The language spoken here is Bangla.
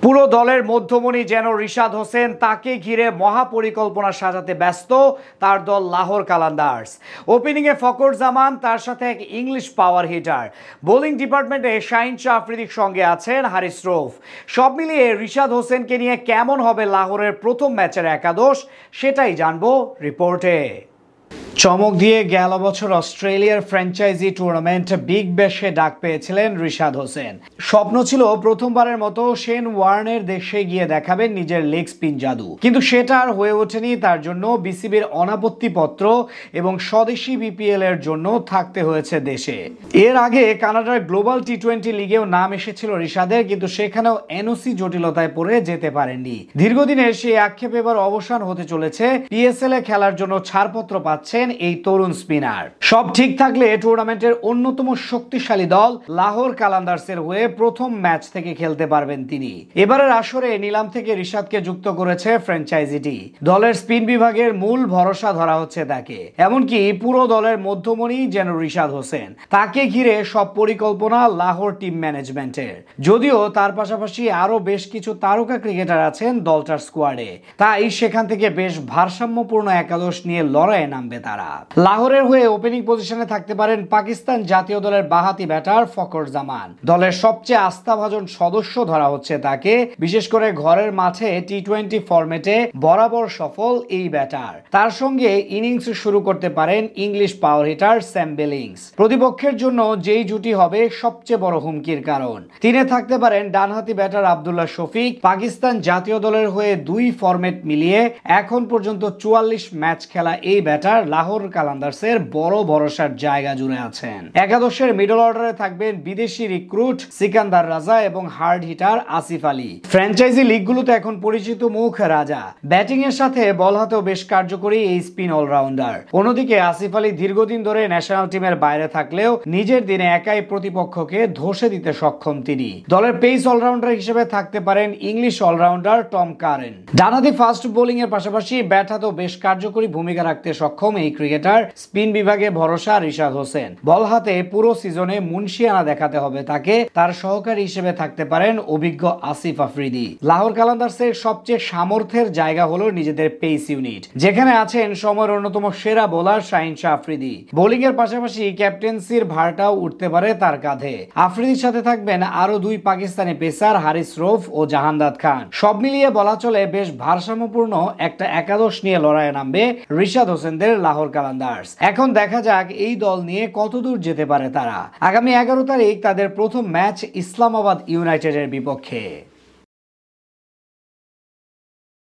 পুরো দলের মধ্যমণি যেন রিশাদ হোসেন, তাকে ঘিরে মহাপরিকল্পনা সাজাতে ব্যস্ত তার দল লাহোর কালান্দার্স। ওপেনিংয়ে ফকর জামান, তার সাথে এক ইংলিশ পাওয়ার হিটার। বোলিং ডিপার্টমেন্টে শাহিন শাহ আফ্রিদির সঙ্গে আছেন হারিস রৌফ। সব মিলিয়ে রিশাদ হোসেনকে নিয়ে কেমন হবে লাহোরের প্রথম ম্যাচের একাদশ, সেটাই জানবো রিপোর্টে। চমক দিয়ে গেল বছর অস্ট্রেলিয়ার ফ্র্যাঞ্চাইজি টুর্নামেন্ট বিগ ব্যাশে ডাক পেয়েছিলেন রিশাদ হোসেন। স্বপ্ন ছিল প্রথমবারের মতো শেন ওয়ার্নের দেশে গিয়ে দেখাবেন নিজের লেগ স্পিন জাদু, কিন্তু সেটা আর হয়ে ওঠেনি। তার জন্য বিসিবির অনাপত্তিপত্র এবং স্বদেশি বিপিএল এর জন্য থাকতে হয়েছে দেশে। এর আগে কানাডার গ্লোবাল টি-20 লিগেও নাম এসেছিল রিশাদের, কিন্তু সেখানেও এনওসি জটিলতায় পড়ে যেতে পারেননি। দীর্ঘদিনের সেই আক্ষেপ এবার অবসান হতে চলেছে। পিএসএল এ খেলার জন্য ছাড়পত্র পাচ্ছেন এই তরুণ স্পিনার। সব ঠিক থাকলে টুর্নামেন্টের অন্যতম শক্তিশালী দল লাহোর কালান্দার্সের হয়ে প্রথম ম্যাচ থেকে খেলতে পারবেন তিনি। এবারের আসরে নিলাম থেকে রিশাদকে যুক্ত করেছে ফ্র্যাঞ্চাইজিটি। দলের স্পিন বিভাগের মূল ভরসা ধরা হচ্ছে তাকে। এমনকি পুরো দলের মধ্যমণি যেন রিশাদ হোসেন, তাকে ঘিরে সব পরিকল্পনা লাহোর টিম ম্যানেজমেন্টের। যদিও তার পাশাপাশি আরো বেশ কিছু তারকা ক্রিকেটার আছেন দলটার স্কোয়াডে, তাই সেখান থেকে বেশ ভারসাম্যপূর্ণ একাদশ নিয়ে লড়াইয়ে নামবে তারা। লাহোরের হয়ে ওপেনিং পজিশনে থাকতে পারেন পাকিস্তান জাতীয় দলের বাহাতি ব্যাটার ফকর জামান। দলের সবচেয়ে আস্থাভাজন সদস্য ধরা হচ্ছে তাকে, বিশেষ করে ঘরের মাঠে টি-20 ফরম্যাটে বরাবর সফল এই ব্যাটার। তার সঙ্গে ইনিংস শুরু করতে পারেন English power hitter Sam billings. প্রতিপক্ষের জন্য যেই জুটি হবে সবচেয়ে বড় হুমকির কারণ। তিনে থাকতে পারেন ডানহাতি ব্যাটার আব্দুল্লাহ শফিক। পাকিস্তান জাতীয় দলের হয়ে দুই ফরম্যাট মিলিয়ে এখন পর্যন্ত 44 ম্যাচ খেলা এই ব্যাটার লাহোর কালান্দার্সের বড় ভরসার জায়গা জুড়ে আছেন। একাদশের মিডল অর্ডারে থাকবেন বিদেশি রিক্রুট সিকান্দার রাজা এবং hard hitter Asif Ali. Franchise লিগগুলোতে এখন পরিচিত মুখ রাজা। ব্যাটিং এর সাথে বল হাতেও বেশ কার্যকরী এই স্পিন অলরাউন্ডার। অন্যদিকে আসিফ আলী দীর্ঘদিন ধরে ন্যাশনাল টিমের বাইরে থাকলেও নিজের দিনে একাই প্রতিপক্ষকে ধসে দিতে সক্ষম তিনি। দলের পেস অলরাউন্ডার হিসেবে থাকতে পারেন ইংলিশ অলরাউন্ডার টম কারেন। ডানহাতি ফাস্ট বোলিং এর পাশাপাশি ব্যাট হাতেও বেশ কার্যকরী ভূমিকা রাখতে সক্ষম এই ক্রিকেটার। স্পিন বিভাগে ভরসা রিশাদ হোসেন। বল হাতে পুরো সিজনে মুন্সিয়ানা দেখাতে হবে তাকে। তার সহকারী হিসেবে থাকতে পারেন অভিজ্ঞ আসিফ আফ্রিদি। লাহোর কালান্দার্সের সবচেয়ে সামর্থ্যের জায়গা হলো নিজেদের পেস ইউনিট, যেখানে আছেন সময়ের অন্যতম সেরা বোলার শাহিন শাহ আফ্রিদি। বোলিং এর পাশাপাশি ক্যাপ্টেন্সির ভারটাও উঠতে পারে তার কাঁধে। আফ্রিদির সাথে থাকবেন আরো দুই পাকিস্তানি পেসার হারিস রৌফ ও জাহানদাদ খান। সব মিলিয়ে বলা চলে বেশ ভারসাম্যপূর্ণ একটা একাদশ নিয়ে লড়াইয়ে নামবে রিশাদ হোসেনদের লাহোর কালান্দার্স। এখন দেখা যাক এই দল নিয়ে কতদূর যেতে পারে তারা। আগামী 11 তারিখ তাদের প্রথম ম্যাচ ইসলামাবাদ ইউনাইটেডের বিপক্ষে।